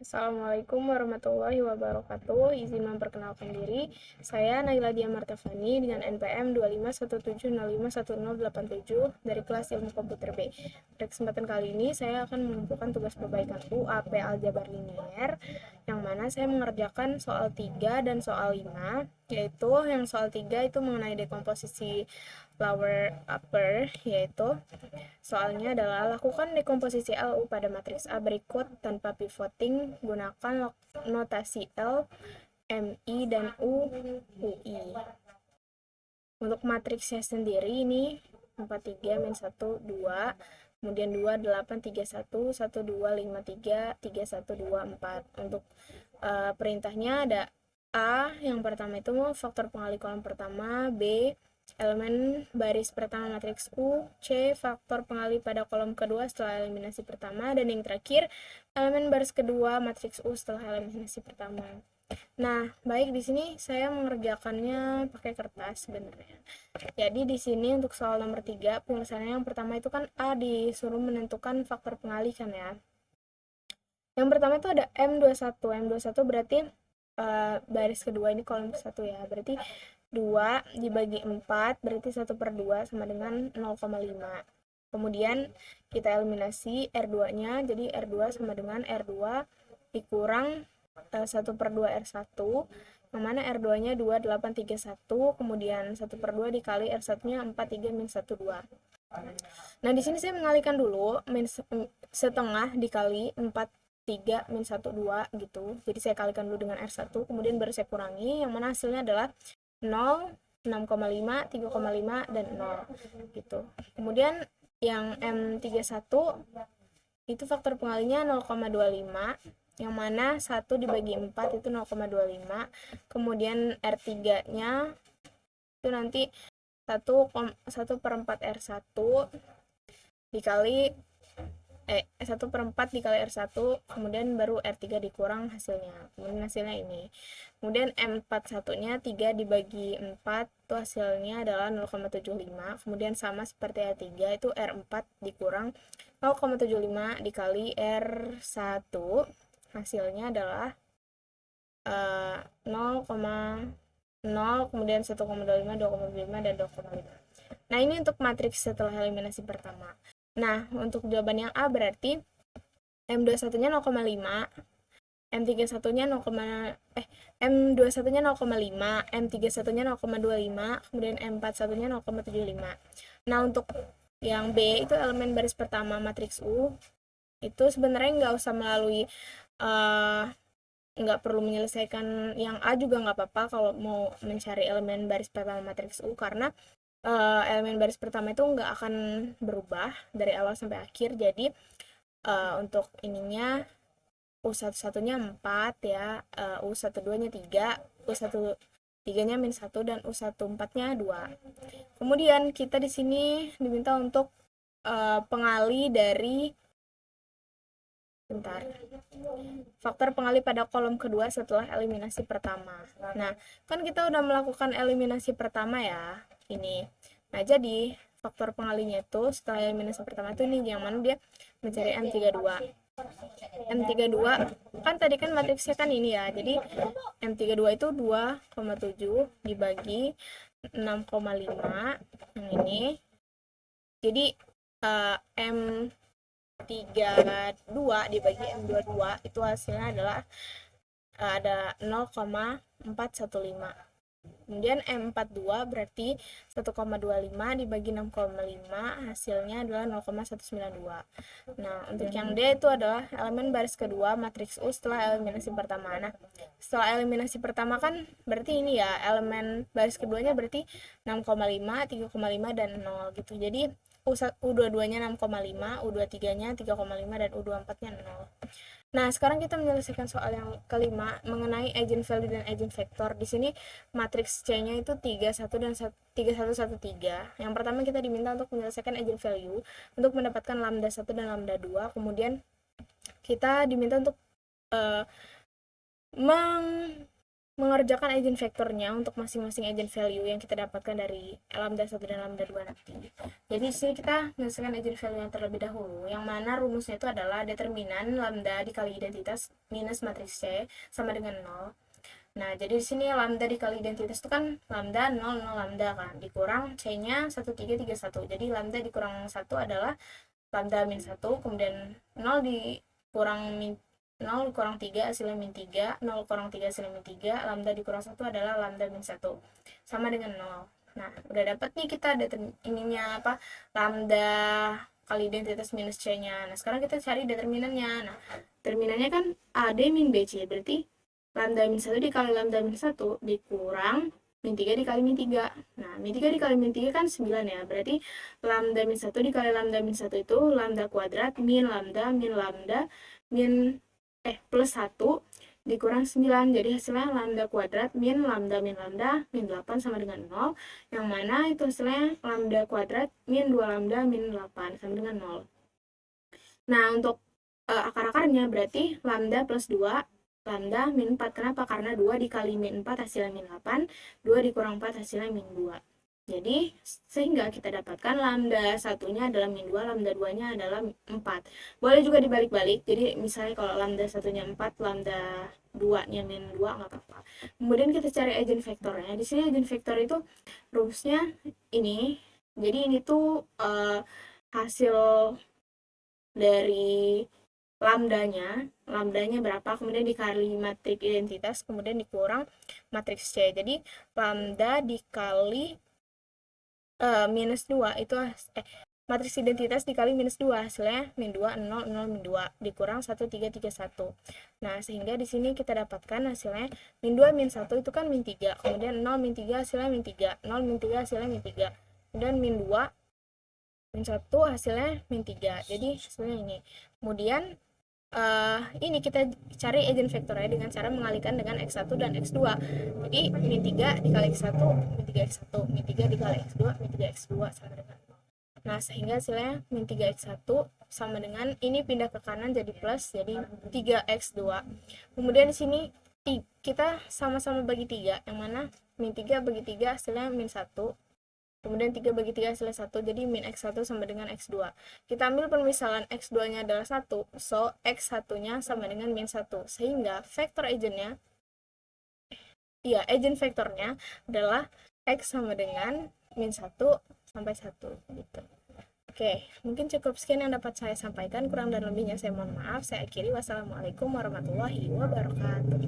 Assalamualaikum warahmatullahi wabarakatuh. Izin memperkenalkan diri, saya Naila Dia Martafani dengan NPM 25170511087 dari kelas Ilmu Komputer B. Pada kesempatan kali ini, saya akan mengumpulkan tugas perbaikan UAP Aljabar Linier, yang mana saya mengerjakan soal 3 dan soal 5, yaitu yang soal 3 itu mengenai dekomposisi lower upper, yaitu soalnya adalah lakukan dekomposisi LU pada matriks A berikut tanpa pivoting, gunakan notasi L, MI, dan UI. Untuk matriksnya sendiri ini 43 min 1 2, kemudian 2 8 3 1 1 2 5 3 3 1 2 4. Untuk perintahnya ada A yang pertama itu faktor pengali kolom pertama, B elemen baris pertama matriks U, C faktor pengali pada kolom kedua setelah eliminasi pertama, dan yang terakhir elemen baris kedua matriks U setelah eliminasi pertama. Nah, baik, di sini saya mengerjakannya pakai kertas sebenarnya. Jadi di sini untuk soal nomor 3, penyelesaiannya yang pertama itu kan A disuruh menentukan faktor pengali kan ya. Yang pertama itu ada M21. M21 berarti baris kedua ini kolom ke-1 ya. Berarti 2 dibagi 4 berarti 1/2 sama dengan 0,5. Kemudian kita eliminasi R2-nya, jadi R2 sama dengan R2 dikurang 1/2 R1, yang mana R2-nya 2 8 3 1, kemudian 1/2 dikali R1-nya 4 3 min 1 2. Nah, di sini saya mengalihkan dulu setengah dikali 4 3 min 1 2 gitu. Jadi saya kalikan dulu dengan R1, kemudian baru saya kurangi, yang mana hasilnya adalah 0, 6,5, 3,5, dan 0 gitu. Kemudian yang M31 itu faktor pengalinya 0,25, yang mana 1 dibagi 4 itu 0,25. Kemudian R3-nya itu nanti 1/4 R1 dikali 1/4 dikali R1, kemudian baru R3 dikurang hasilnya. Kemudian hasilnya ini. Kemudian M41-nya 3 dibagi 4 itu hasilnya adalah 0,75. Kemudian sama seperti R3 itu R4 dikurang 0,75 dikali R1, hasilnya adalah 0,0, kemudian 1,25, 2,5, dan 2,5. Nah, ini untuk matriks setelah eliminasi pertama. Nah, untuk jawaban yang A berarti M21-nya 0,5, M31-nya 0, M21-nya 0,5, M31-nya 0,25, kemudian M41-nya 0,75. Nah, untuk yang B itu elemen baris pertama matriks U, itu sebenarnya nggak usah melalui nggak perlu menyelesaikan yang A juga nggak apa-apa kalau mau mencari elemen baris pertama matriks U, karena elemen baris pertama itu nggak akan berubah dari awal sampai akhir. Jadi untuk ininya U11-nya 4 ya, U12-nya 3, U13-nya min 1, dan U14-nya 2. Kemudian kita di sini diminta untuk pengali dari faktor pengali pada kolom kedua setelah eliminasi pertama. Nah, kan kita udah melakukan eliminasi pertama ya, ini. Nah, jadi faktor pengalinya itu setelah eliminasi pertama itu ini, yang mana dia mencari M32. M32 kan tadi kan matriksnya kan ini ya, jadi M32 itu 2,7 dibagi 6,5 yang ini. Jadi M32 dibagi M22 itu hasilnya adalah ada 0,415. Kemudian M42 berarti 1,25 dibagi 6,5 hasilnya adalah 0,192. Nah, untuk yang D itu adalah elemen baris kedua matriks U setelah eliminasi pertama. Nah, setelah eliminasi pertama kan berarti ini ya, elemen baris keduanya berarti 6,5, 3,5, dan 0 gitu. Jadi U22-nya 6,5, U23-nya 3,5, dan U24-nya 0. Nah, sekarang kita menyelesaikan soal yang kelima mengenai eigenvalue dan eigenvektor. Di sini matriks C-nya itu 31 dan 3113. Yang pertama kita diminta untuk menyelesaikan eigenvalue untuk mendapatkan lambda 1 dan lambda 2. Kemudian kita diminta untuk mengerjakan eigenvektornya untuk masing-masing eigenvalue yang kita dapatkan dari lambda 1 dan lambda 2 nanti. Jadi di sini kita menyelesaikan eigenvalue yang terlebih dahulu, yang mana rumusnya itu adalah determinan lambda dikali identitas minus matriks C sama dengan 0. Nah, jadi di sini lambda dikali identitas itu kan lambda 0, 0 lambda kan, dikurang C-nya 1, 3, 3, 1. Jadi lambda dikurang 1 adalah lambda min 1, kemudian 0 dikurang 0 kurang 3 hasilnya min 3, 0 kurang 3 hasilnya min 3, lambda dikurang 1 adalah lambda min 1, sama dengan 0. Nah, udah dapat nih kita ininya apa, lambda kali identitas minus C-nya. Nah, sekarang kita cari determinannya. Nah, determinannya kan AD min BC, berarti lambda min 1 dikali lambda min 1 dikurang min 3 dikali min 3. Nah, min 3 dikali min 3 kan 9 ya. Berarti lambda min 1 dikali lambda min 1 itu lambda kuadrat min lambda min plus 1 dikurang 9. Jadi hasilnya lambda kuadrat min lambda min 8 sama dengan 0. Yang mana itu hasilnya lambda kuadrat min 2 lambda min 8 sama dengan 0. Nah, untuk akar-akarnya berarti lambda plus 2 lambda min 4. Kenapa? Karena 2 dikali min 4 hasilnya min 8, 2 dikurang 4 hasilnya min 2. Jadi, sehingga kita dapatkan lambda satunya adalah min 2, lambda 2-nya adalah 4. Boleh juga dibalik-balik, jadi misalnya kalau lambda satunya 4, lambda 2-nya min 2, nggak apa-apa. Kemudian kita cari eigenvektornya. Di sini eigenvektor itu rumusnya ini. Jadi ini tuh hasil dari lambdanya berapa, kemudian dikali matriks identitas, kemudian dikurang matriks C. Jadi lambda dikali minus 2 itu matriks identitas dikali minus 2 hasilnya min 2, 0, 0, min 2 dikurang 1, 3, 3, 1. Nah, sehingga di sini kita dapatkan hasilnya min 2 min 1 itu kan min 3, kemudian 0 min 3 hasilnya min 3, 0 min 3 hasilnya min 3, kemudian min 2 min 1 hasilnya min 3. Jadi hasilnya ini. Kemudian ini kita cari eigenvektornya dengan cara mengalihkan dengan X1 dan X2. Jadi min 3 dikali X1, min 3X1, min 3 dikali X2, min 3X2 sama dengan 0. Nah, sehingga hasilnya min 3X1 sama dengan ini pindah ke kanan jadi plus, jadi 3X2. Kemudian di sini kita sama-sama bagi 3, yang mana min 3 bagi 3 hasilnya min 1. Kemudian 3 bagi 3 hasilnya 1, jadi min X1 sama dengan X2. Kita ambil permisalan X2-nya adalah 1, so X1-nya sama dengan min 1. Sehingga vektor eigennya, eigenvektornya adalah X sama dengan min 1 sampai 1. Gitu. Oke, mungkin cukup sekian yang dapat saya sampaikan. Kurang dan lebihnya saya mohon maaf. Saya akhiri. Wassalamualaikum warahmatullahi wabarakatuh.